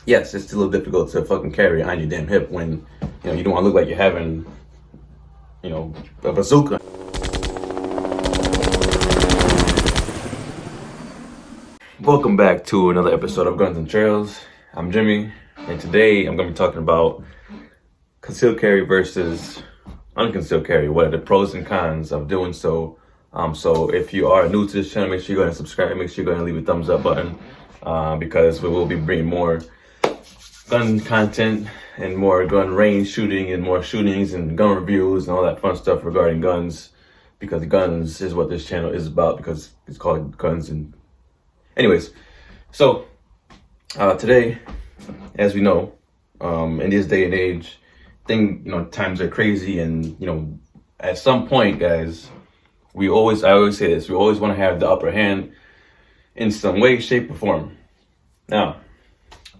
yes, it's a little difficult to fucking carry on your damn hip when you don't want to look like you're having a bazooka. Welcome back to another episode of Guns and Trails. I'm Jimmy, and today I'm going to be talking about concealed carry versus unconcealed carry. What are the pros and cons of doing so? So if you are new to this channel, make sure you go ahead and subscribe. Make sure you go ahead and leave a thumbs up button because we will be bringing more gun content and more gun range shooting and more shootings and gun reviews and all that fun stuff regarding guns, because guns is what this channel is about, because it's called Guns. And anyways, so today, as we know, in this day and age, times are crazy, and at some point, guys, I always say this, we always want to have the upper hand in some way, shape, or form. Now,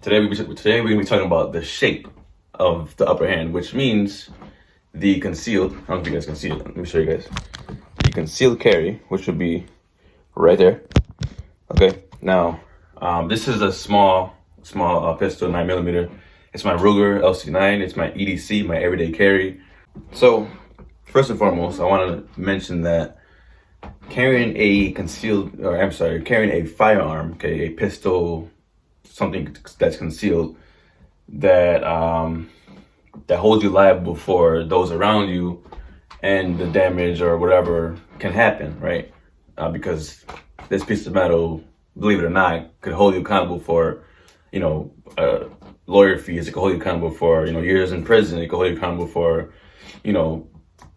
today we're going to be talking about the shape of the upper hand, which means the concealed, I don't know if you guys can see it, let me show you guys. The concealed carry, which would be right there. Okay, now, this is a small pistol, 9mm. It's my Ruger LC9, it's my EDC, my everyday carry. So, first and foremost, I want to mention that carrying a firearm, okay, a pistol, something that's concealed, that holds you liable for those around you and the damage or whatever can happen, right? Because this piece of metal, believe it or not, could hold you accountable for, lawyer fees. It could hold you accountable for, years in prison. It could hold you accountable for,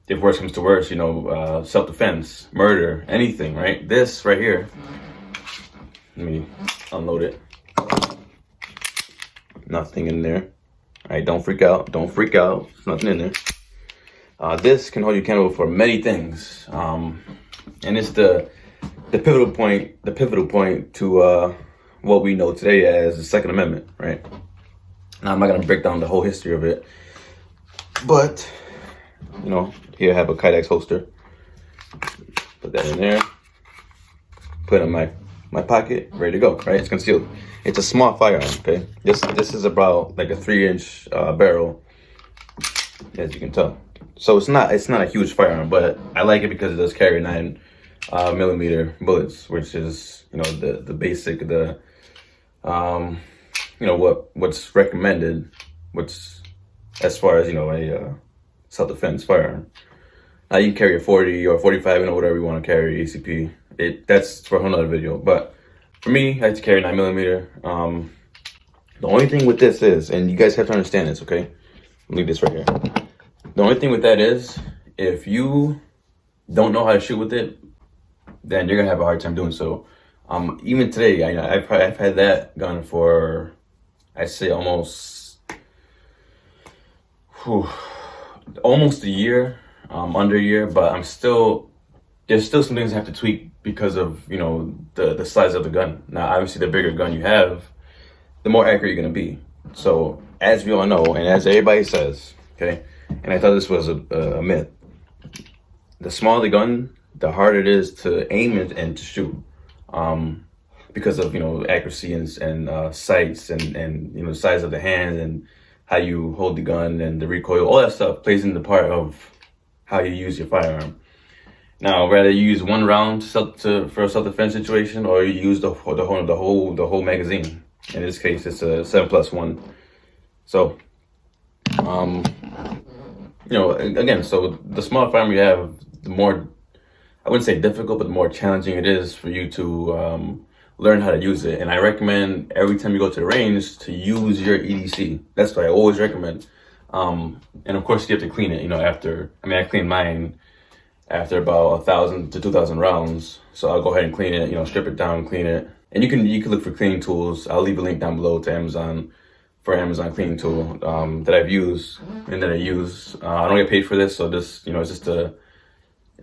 if worse comes to worse, self-defense, murder, anything, right? This right here, let me unload it. Nothing in there. All right, don't freak out. Don't freak out. There's nothing in there. This can hold you accountable for many things. And it's the pivotal point to what we know today as the Second Amendment, right? Now, I'm not going to break down the whole history of it, but, here I have a Kydex holster. Put that in there. Put it in my pocket, ready to go, right? It's concealed. It's a small firearm, okay? This is about like a 3-inch barrel, as you can tell. So it's not a huge firearm, but I like it because it does carry 9mm bullets, which is the basic, what's recommended, what's as far as a self-defense firearm. Now you can carry a 40 or 45, whatever you want to carry, ACP. That's for a whole nother video. But for me, I like to carry 9mm. The only thing with this is, and you guys have to understand this, okay? I'll leave this right here. The only thing with that is, if you don't know how to shoot with it, then you're gonna have a hard time doing so. Even today, I've had that gun for, I'd say almost a year, under a year, but there's still some things I have to tweak because of, the size of the gun. Now, obviously, the bigger gun you have, the more accurate you're gonna be. So, as we all know, and as everybody says, okay, and I thought this was a myth, the smaller the gun, the harder it is to aim and to shoot. Because of, accuracy and sights and the size of the hand and how you hold the gun and the recoil, all that stuff plays into part of how you use your firearm. Now, whether you use one round for a self-defense situation, or you use the whole magazine. In this case, it's a 7+1. So, again, so the smaller firearm you have, the more, I wouldn't say difficult, but the more challenging it is for you to learn how to use it. And I recommend every time you go to the range to use your EDC. That's what I always recommend. And of course, you have to clean it. I clean mine after about 1,000 to 2,000 rounds. So I'll go ahead and clean it. Strip it down, clean it. And you can look for cleaning tools. I'll leave a link down below to Amazon cleaning tool that I've used and that I use. I don't get paid for this, so this it's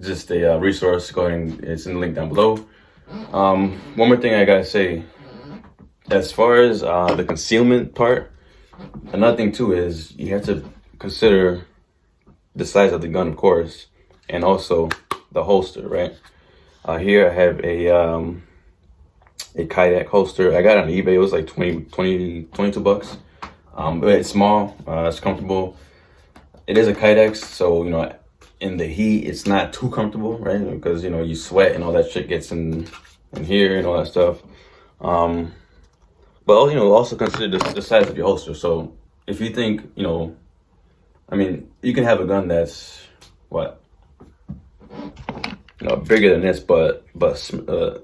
just a resource. Go ahead and it's in the link down below. One more thing I gotta say, as far as the concealment part, another thing too is you have to consider the size of the gun, of course, and also the holster, right? Here I have a kayak holster. I got it on eBay. It was like 22 bucks. But it's small, it's comfortable. It is a Kydex, so, you know, in the heat, it's not too comfortable, right? Because, you know, you sweat and all that shit gets in here and all that stuff. But, you know, also consider the size of your holster. So if you think, you know, I mean, you can have a gun that's, what? You know, bigger than this, but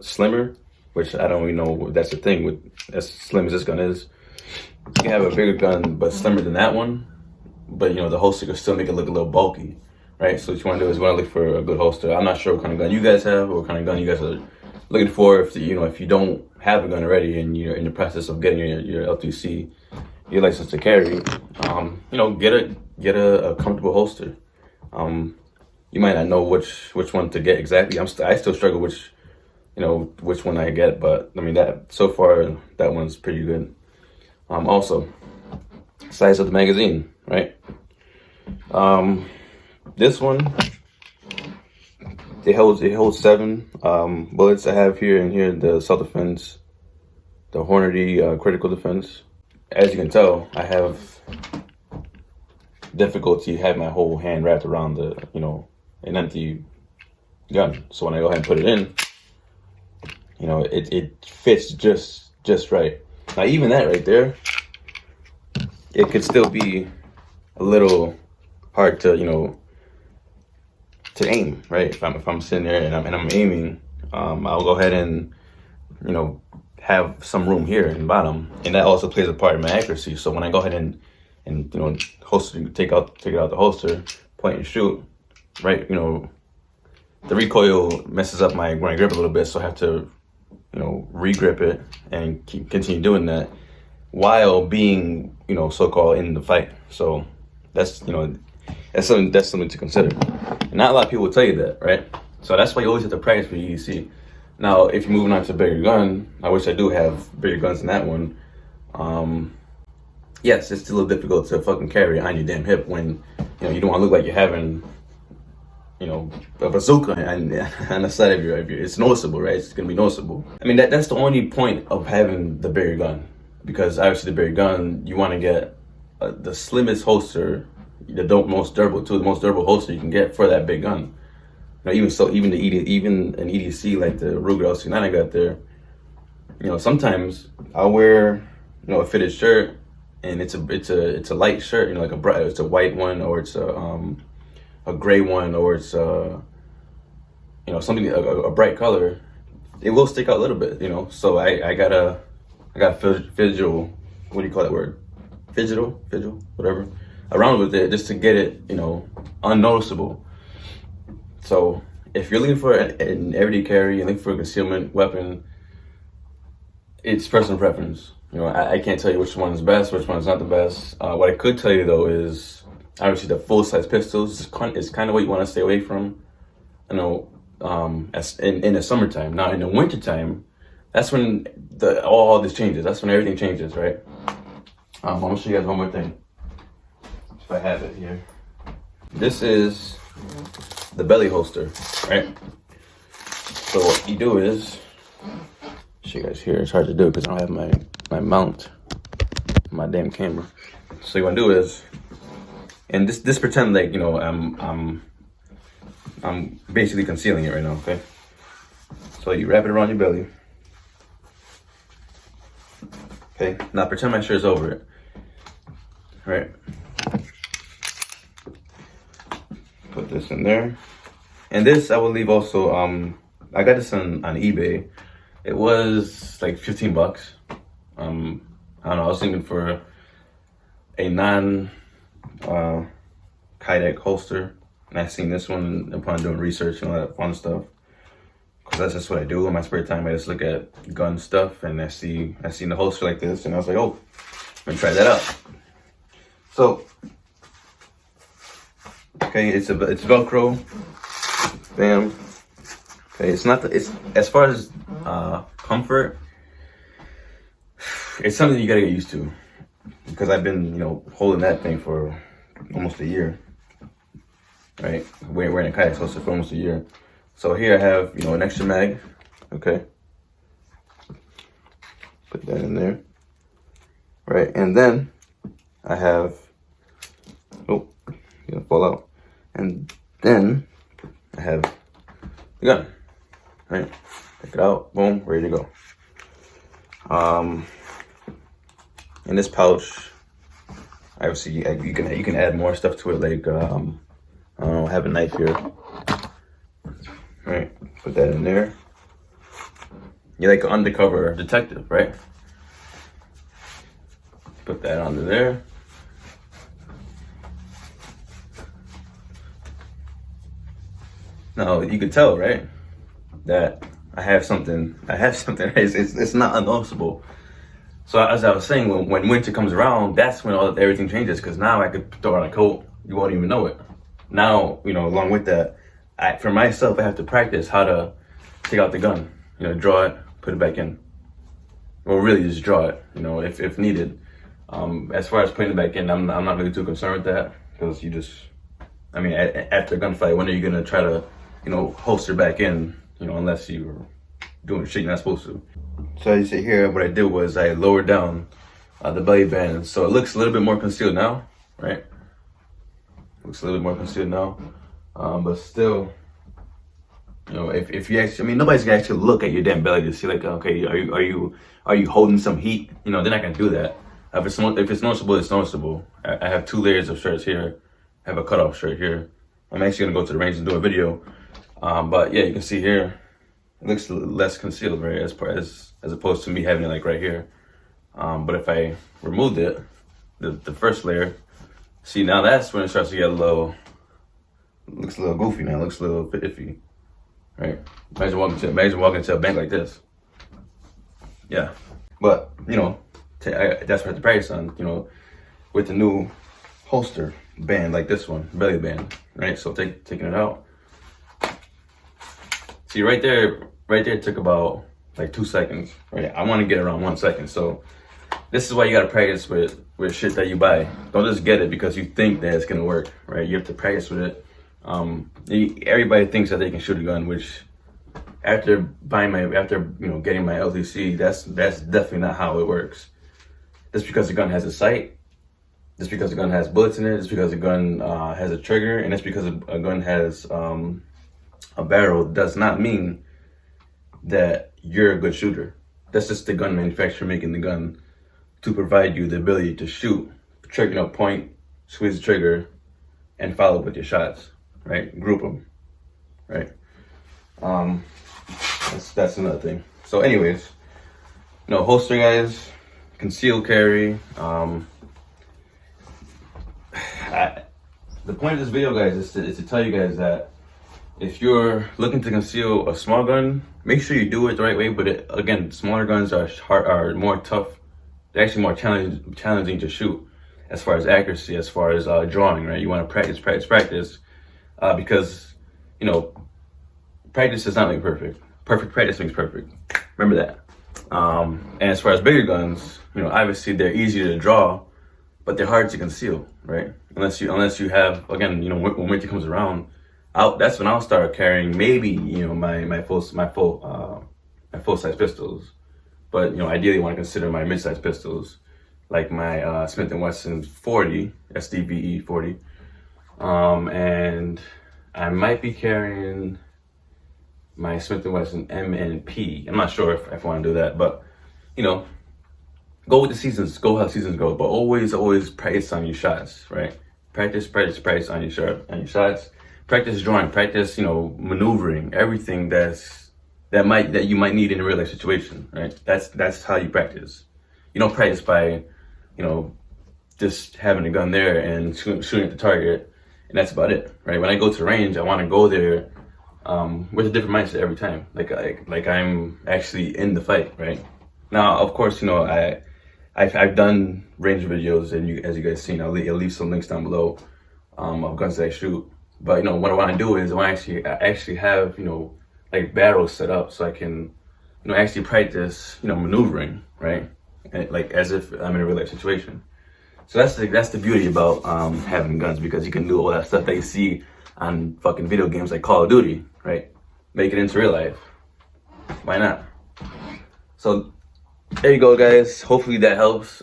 slimmer, which I don't even know if that's the thing with as slim as this gun is. You can have a bigger gun, but slimmer than that one. But, you know, the holster can still make it look a little bulky, right? So what you want to do is you want to look for a good holster. I'm not sure what kind of gun you guys have or what kind of gun you guys are looking for. If you know, if you don't have a gun already and you're in the process of getting your LTC, your license to carry, you know, get a comfortable holster. You might not know which one to get exactly. I still struggle which one I get, but I mean that so far that one's pretty good. Also, size of the magazine, right? This one, it holds 7 bullets. I have here and here the self-defense, the Hornady critical defense. As you can tell, I have difficulty having my whole hand wrapped around the, you know, an empty gun. So when I go ahead and put it in, you know, it fits just right. Now even that right there, it could still be a little hard to, you know, to aim, right? If I'm sitting there and I'm aiming, I'll go ahead and, you know, have some room here in the bottom, and that also plays a part in my accuracy. So when I go ahead and you know, holster, take it out the holster, point and shoot, right? You know, the recoil messes up my grip a little bit, so I have to, you know, re-grip it and continue doing that while being, you know, so-called in the fight. So that's, you know, that's something to consider. And not a lot of people will tell you that, right? So that's why you always have to practice with EDC. Now, if you're moving on to a bigger gun, I wish I do have bigger guns than that one. Yes, it's a little difficult to fucking carry on your damn hip when, you know, you don't want to look like you're having, you know, a bazooka on the side of your, it's noticeable, right? It's gonna be noticeable. I mean, that's the only point of having the bigger gun, because obviously the bigger gun, you want to get the slimmest holster, the most durable holster you can get for that big gun. You know, even an EDC like the Ruger LC9 I got there, you know, sometimes I'll wear, you know, a fitted shirt, and it's a light shirt, you know, like it's a white one, or it's a gray one, or it's you know, something a bright color. It will stick out a little bit, you know. So I got fidgetal, what do you call that word? Fidgetal, whatever, around with it just to get it, you know, unnoticeable. So if you're looking for an everyday carry, you're looking for a concealment weapon, it's personal preference. You know, I can't tell you which one is best, which one is not the best. What I could tell you though is, obviously the full-size pistols is kind of what you want to stay away from. You know, as in the summertime. Now in the wintertime, that's when all this changes. That's when everything changes, right? I'm gonna show you guys one more thing, if I have it here. This is the belly holster, right? So what you do is, show you guys here. It's hard to do because I don't have my mount, my damn camera. So you want to do is, and this pretend like, you know, I'm basically concealing it right now, okay? So you wrap it around your belly. Okay, now pretend my shirt's over it. All right. Put this in there. And this I will leave also, I got this on eBay. It was like 15 bucks. I don't know, I was thinking for a Kydex holster, and I seen this one upon doing research and all that fun stuff, because that's just what I do in my spare time. I just look at gun stuff, and I seen the holster like this, and I was like, oh, let me try that out. So, okay, it's Velcro, bam. Okay, it's as far as comfort, it's something you gotta get used to, because I've been, you know, holding that thing for almost a year, right? Wearing a Kydex holster for almost a year. So here I have, you know, an extra mag, okay? Put that in there. Right, and then I have, oh, gonna fall out. And then I have the gun. Right, take it out, boom, ready to go. In this pouch, obviously you can add more stuff to it, like I don't know, have a knife here. Right, put that in there. You're like an undercover detective, right? Put that under there. Now you can tell, right, that I have something. It's not unnoticeable. So as I was saying, when winter comes around, that's when everything changes. Because now I could throw on a coat, you won't even know it. Now, along with that, for myself, I have to practice how to take out the gun. Draw it, put it back in. Or really just draw it, if needed. As far as putting it back in, I'm not really too concerned with that, because after a gunfight, when are you gonna try to, holster back in, unless you're doing shit you're not supposed to. So as you see here, what I did was I lowered down the belly band, so it looks a little bit more concealed now, right? Looks a little bit more concealed now, but still, if you actually, nobody's gonna actually look at your damn belly to see, like, okay, are you holding some heat? They're not gonna do that. If it's noticeable, it's noticeable. I have 2 layers of shirts here. I have a cutoff shirt here. I'm actually gonna go to the range and do a video. But yeah, you can see here, it looks less concealed, right? As opposed to me having it like right here. But if I removed it, the first layer, see, now that's when it starts to get looks a little goofy now. It looks a little iffy, right? Imagine walking to a bank like this. Yeah, but that's what I have to practice on, with the new holster band like this one, belly band, right? So taking it out. See, right there it took about like 2 seconds, right? I want to get around 1 second. So this is why you got to practice with shit that you buy. Don't just get it because you think that it's going to work, right? You have to practice with it. Everybody thinks that they can shoot a gun, which after getting my LTC, that's definitely not how it works. Just because the gun has a sight, just because the gun has bullets in it, just because the gun has a trigger, and just because a gun has a barrel, does not mean that you're a good shooter. That's just the gun manufacturer making the gun to provide you the ability to shoot, point, squeeze the trigger, and follow up with your shots, right? Group them, right? That's another thing. So anyways, holster, guys, concealed carry. The point of this video, guys, is to tell you guys that if you're looking to conceal a small gun, make sure you do it the right way. But again, smaller guns are more tough. They're actually more challenging to shoot as far as accuracy, as far as drawing, right? You want to practice, because practice does not make perfect. Perfect practice makes perfect. Remember that. And as far as bigger guns, obviously they're easier to draw, but they're hard to conceal, right? Unless you have, again, when winter comes around, that's when I'll start carrying maybe my full size pistols, but ideally want to consider my mid size pistols, like my Smith & Wesson 40 SDVE 40, and I might be carrying my Smith & Wesson M&P. I'm not sure if I want to do that, but go with the seasons, go how seasons go, but always practice on your shots, right? Practice on your shots. Practice drawing, practice, maneuvering, everything that you might need in a real life situation, right? That's how you practice. You don't practice by, just having a gun there and shooting at the target, and that's about it, right? When I go to range, I want to go there with a different mindset every time, like I'm actually in the fight, right? Now, of course, I've done range videos, and as you guys seen, I'll leave some links down below of guns that I shoot. But what I want to do is I actually have like barrels set up so I can actually practice maneuvering, right? And, like, as if I'm in a real life situation. So that's the beauty about having guns, because you can do all that stuff that you see on fucking video games like Call of Duty, right? Make it into real life. Why not? So there you go, guys. Hopefully that helps.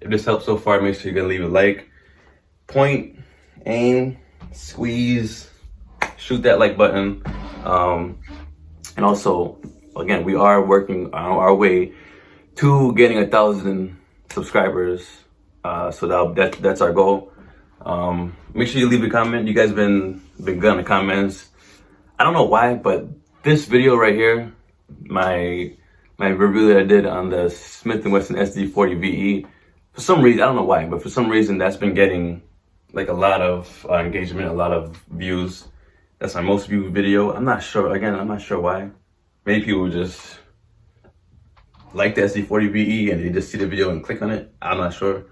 If this helps so far, make sure you're gonna leave a like. Point, aim, squeeze, shoot that like button. And also, again, we are working on our way to getting 1,000 subscribers. So that's our goal. Make sure you leave a comment. You guys been good on the comments. I don't know why, but this video right here, my review that I did on the Smith & Wesson SD40 VE, for some reason, I don't know why, but for some reason that's been getting like a lot of engagement, a lot of views. That's my most viewed video. I'm not sure, again, I'm not sure why. Maybe people just like the SD40 VE and they just see the video and click on it. I'm not sure.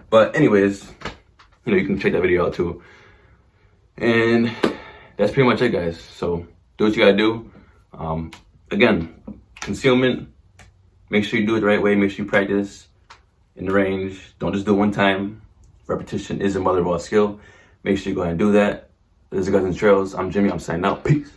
But anyways, you can check that video out too. And that's pretty much it, guys. So do what you gotta do. Again, concealment, make sure you do it the right way. Make sure you practice in the range. Don't just do it one time. Repetition is the mother of all skill. Make sure you go ahead and do that. This is Guns and Trails. I'm Jimmy. I'm signing out. Peace.